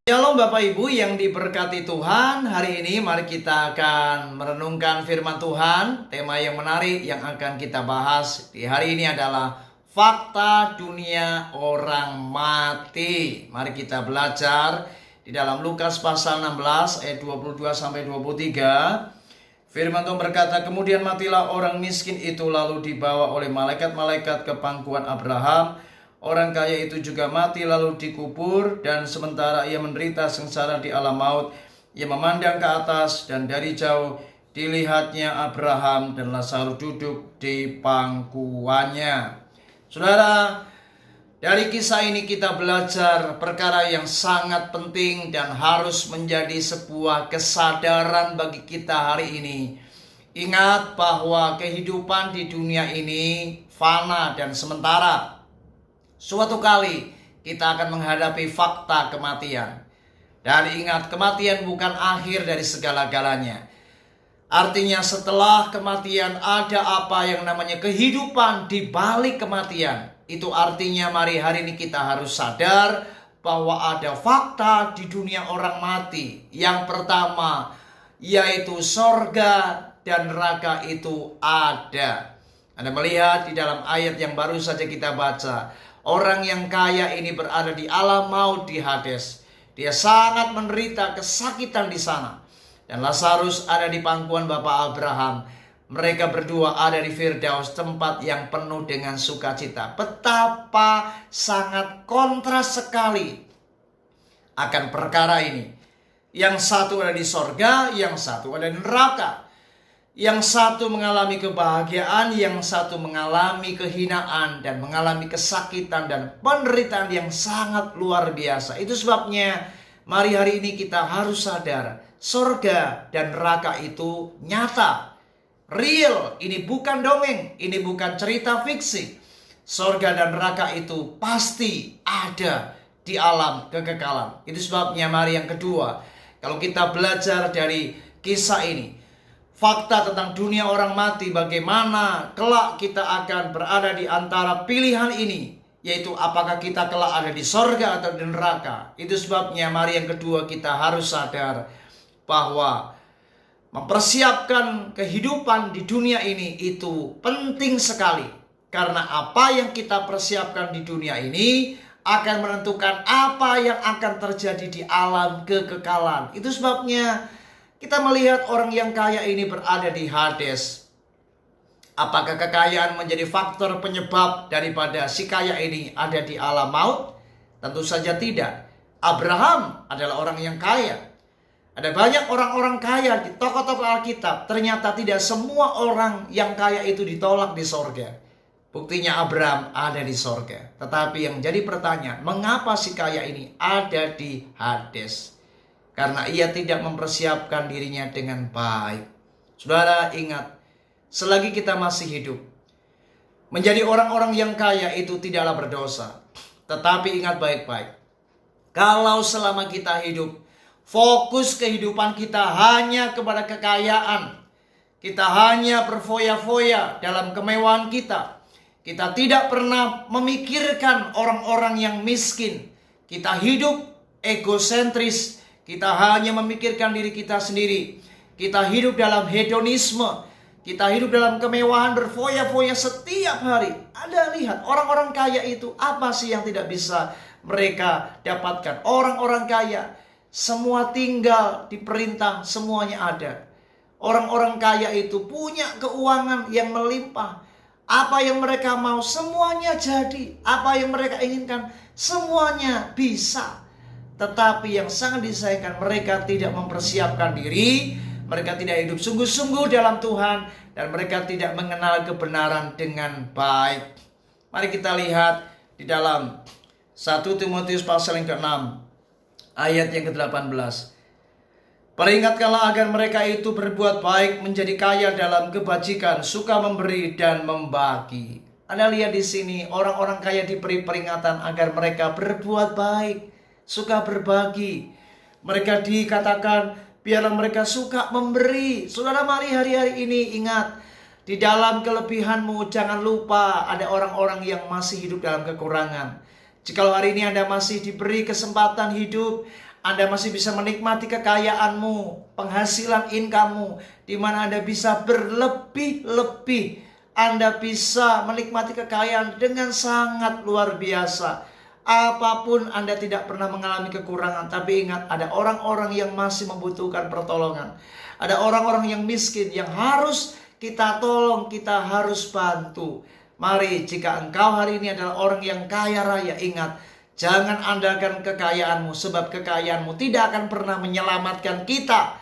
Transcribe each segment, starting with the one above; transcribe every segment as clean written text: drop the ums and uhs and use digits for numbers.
Shalom Bapak Ibu yang diberkati Tuhan. Hari ini mari kita akan merenungkan firman Tuhan. Tema yang menarik yang akan kita bahas di hari ini adalah fakta dunia orang mati. Mari kita belajar di dalam Lukas pasal 16 ayat 22 sampai 23. Firman Tuhan berkata, "Kemudian matilah orang miskin itu, lalu dibawa oleh malaikat-malaikat ke pangkuan Abraham. Orang kaya itu juga mati lalu dikubur, dan sementara ia menderita sengsara di alam maut, ia memandang ke atas dan dari jauh dilihatnya Abraham dan Lazarus duduk di pangkuannya." Saudara, dari kisah ini kita belajar perkara yang sangat penting dan harus menjadi sebuah kesadaran bagi kita hari ini. Ingat bahwa kehidupan di dunia ini fana dan sementara. Suatu kali kita akan menghadapi fakta kematian. Dan ingat, kematian bukan akhir dari segala-galanya. Artinya setelah kematian ada apa yang namanya kehidupan di balik kematian. Itu artinya mari hari ini kita harus sadar bahwa ada fakta di dunia orang mati. Yang pertama yaitu sorga dan neraka itu ada. Anda melihat di dalam ayat yang baru saja kita baca. Orang yang kaya ini berada di alam maut, di Hades. Dia sangat menderita kesakitan di sana. Dan Lazarus ada di pangkuan Bapak Abraham. Mereka berdua ada di Firdaus, tempat yang penuh dengan sukacita. Betapa sangat kontras sekali akan perkara ini. Yang satu ada di sorga, yang satu ada di neraka. Yang satu mengalami kebahagiaan, yang satu mengalami kehinaan dan mengalami kesakitan dan penderitaan yang sangat luar biasa. Itu sebabnya mari hari ini kita harus sadar, sorga dan neraka itu nyata, real. Ini bukan dongeng, ini bukan cerita fiksi. Sorga dan neraka itu pasti ada di alam kekekalan. Itu sebabnya mari yang kedua, kalau kita belajar dari kisah ini, fakta tentang dunia orang mati, bagaimana kelak kita akan berada di antara pilihan ini, yaitu apakah kita kelak ada di sorga atau di neraka. Itu sebabnya mari yang kedua kita harus sadar bahwa mempersiapkan kehidupan di dunia ini itu penting sekali. Karena apa yang kita persiapkan di dunia ini akan menentukan apa yang akan terjadi di alam kekekalan. Itu sebabnya kita melihat orang yang kaya ini berada di Hades. Apakah kekayaan menjadi faktor penyebab daripada si kaya ini ada di alam maut? Tentu saja tidak. Abraham adalah orang yang kaya. Ada banyak orang-orang kaya di tokoh-tokoh Alkitab. Ternyata tidak semua orang yang kaya itu ditolak di sorga. Buktinya Abraham ada di sorga. Tetapi yang jadi pertanyaan, mengapa si kaya ini ada di Hades? Karena ia tidak mempersiapkan dirinya dengan baik. Saudara ingat, selagi kita masih hidup, menjadi orang-orang yang kaya itu tidaklah berdosa. Tetapi ingat baik-baik, kalau selama kita hidup, fokus kehidupan kita hanya kepada kekayaan, kita hanya berfoya-foya dalam kemewahan kita, kita tidak pernah memikirkan orang-orang yang miskin, kita hidup egosentris, kita hanya memikirkan diri kita sendiri. Kita hidup dalam hedonisme. Kita hidup dalam kemewahan, berfoya-foya setiap hari. Anda lihat orang-orang kaya itu, apa sih yang tidak bisa mereka dapatkan? Orang-orang kaya semua tinggal di perintah, semuanya ada. Orang-orang kaya itu punya keuangan yang melimpah. Apa yang mereka mau semuanya jadi. Apa yang mereka inginkan semuanya bisa. Tetapi yang sangat disayangkan, mereka tidak mempersiapkan diri, mereka tidak hidup sungguh-sungguh dalam Tuhan, dan mereka tidak mengenal kebenaran dengan baik. Mari kita lihat di dalam 1 Timotius pasal yang ke-6, ayat yang ke-18. "Peringatkanlah agar mereka itu berbuat baik, menjadi kaya dalam kebajikan, suka memberi dan membagi." Anda lihat di sini, orang-orang kaya diberi peringatan agar mereka berbuat baik, suka berbagi. Mereka dikatakan biarlah mereka suka memberi. Saudara, mari hari-hari ini ingat, di dalam kelebihanmu jangan lupa ada orang-orang yang masih hidup dalam kekurangan. Jikalau hari ini Anda masih diberi kesempatan hidup, Anda masih bisa menikmati kekayaanmu, penghasilan income-mu, di mana Anda bisa berlebih-lebih. Anda bisa menikmati kekayaan dengan sangat luar biasa. Apapun Anda tidak pernah mengalami kekurangan, tapi ingat, ada orang-orang yang masih membutuhkan pertolongan. Ada orang-orang yang miskin yang harus kita tolong, kita harus bantu. Mari, jika engkau hari ini adalah orang yang kaya raya, ingat, jangan andalkan kekayaanmu, sebab kekayaanmu tidak akan pernah menyelamatkan kita.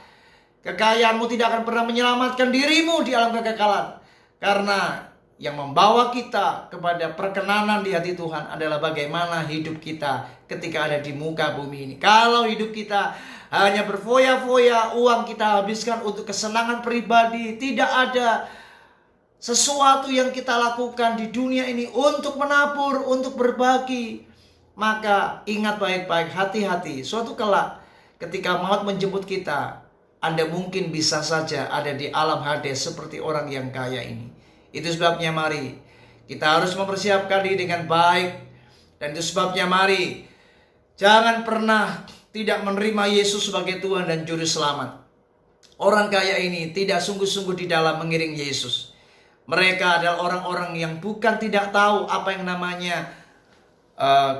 Kekayaanmu tidak akan pernah menyelamatkan dirimu di alam kekekalan. Karena yang membawa kita kepada perkenanan di hati Tuhan adalah bagaimana hidup kita ketika ada di muka bumi ini. Kalau hidup kita hanya berfoya-foya, uang kita habiskan untuk kesenangan pribadi, tidak ada sesuatu yang kita lakukan di dunia ini untuk menabur, untuk berbagi, maka ingat baik-baik, hati-hati. Suatu kelak ketika maut menjemput kita, Anda mungkin bisa saja ada di alam Hades seperti orang yang kaya ini. Itu sebabnya mari kita harus mempersiapkan diri dengan baik. Dan itu sebabnya mari jangan pernah tidak menerima Yesus sebagai Tuhan dan Juru Selamat. Orang kaya ini tidak sungguh-sungguh di dalam mengiring Yesus. Mereka adalah orang-orang yang bukan tidak tahu apa yang namanya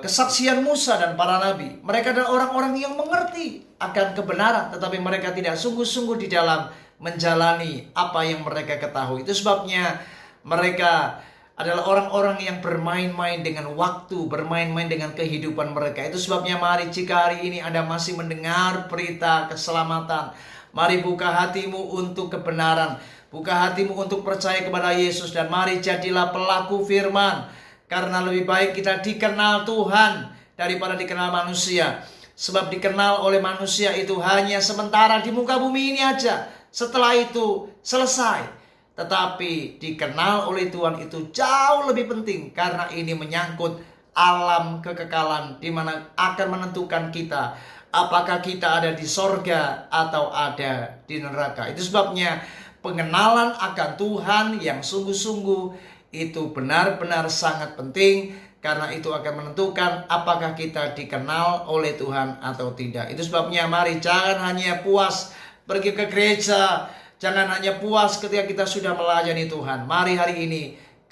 kesaksian Musa dan para nabi. Mereka adalah orang-orang yang mengerti akan kebenaran, tetapi mereka tidak sungguh-sungguh di dalam menjalani apa yang mereka ketahui. Itu sebabnya mereka adalah orang-orang yang bermain-main dengan waktu, bermain-main dengan kehidupan mereka. Itu sebabnya mari, jika hari ini Anda masih mendengar berita keselamatan, mari buka hatimu untuk kebenaran, buka hatimu untuk percaya kepada Yesus, dan mari jadilah pelaku firman. Karena lebih baik kita dikenal Tuhan daripada dikenal manusia. Sebab dikenal oleh manusia itu hanya sementara di muka bumi ini aja. Setelah itu selesai. Tetapi dikenal oleh Tuhan itu jauh lebih penting, karena ini menyangkut alam kekekalan, di mana akan menentukan kita apakah kita ada di sorga atau ada di neraka. Itu sebabnya pengenalan akan Tuhan yang sungguh-sungguh itu benar-benar sangat penting, karena itu akan menentukan apakah kita dikenal oleh Tuhan atau tidak. Itu sebabnya mari jangan hanya puas pergi ke gereja, jangan hanya puas ketika kita sudah melayani Tuhan. Mari hari ini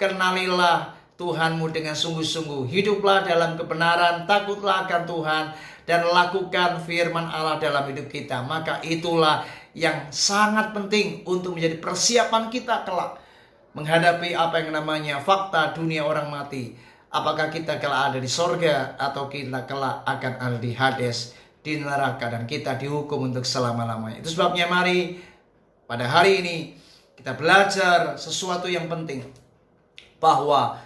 kenalilah Tuhanmu dengan sungguh-sungguh. Hiduplah dalam kebenaran, takutlah akan Tuhan, dan lakukan firman Allah dalam hidup kita. Maka itulah yang sangat penting untuk menjadi persiapan kita kelak menghadapi apa yang namanya fakta dunia orang mati. Apakah kita kelak ada di sorga atau kita kelak akan ada di Hades, di neraka, dan kita dihukum untuk selama-lamanya. Itu sebabnya mari pada hari ini kita belajar sesuatu yang penting, bahwa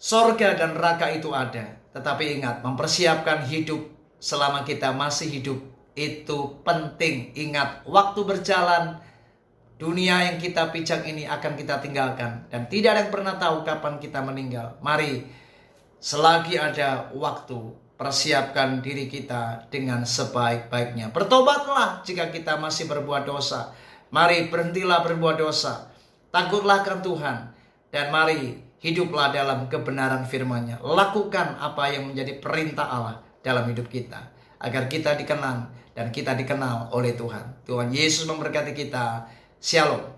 sorga dan neraka itu ada. Tetapi ingat, mempersiapkan hidup selama kita masih hidup itu penting. Ingat, waktu berjalan, dunia yang kita pijak ini akan kita tinggalkan, dan tidak ada yang pernah tahu kapan kita meninggal. Mari selagi ada waktu, persiapkan diri kita dengan sebaik-baiknya. Bertobatlah jika kita masih berbuat dosa. Mari berhentilah berbuat dosa, takutlah akan Tuhan, dan mari hiduplah dalam kebenaran firman-Nya. Lakukan apa yang menjadi perintah Allah dalam hidup kita, agar kita dikenal dan kita dikenal oleh Tuhan. Tuhan Yesus memberkati kita. Shalom.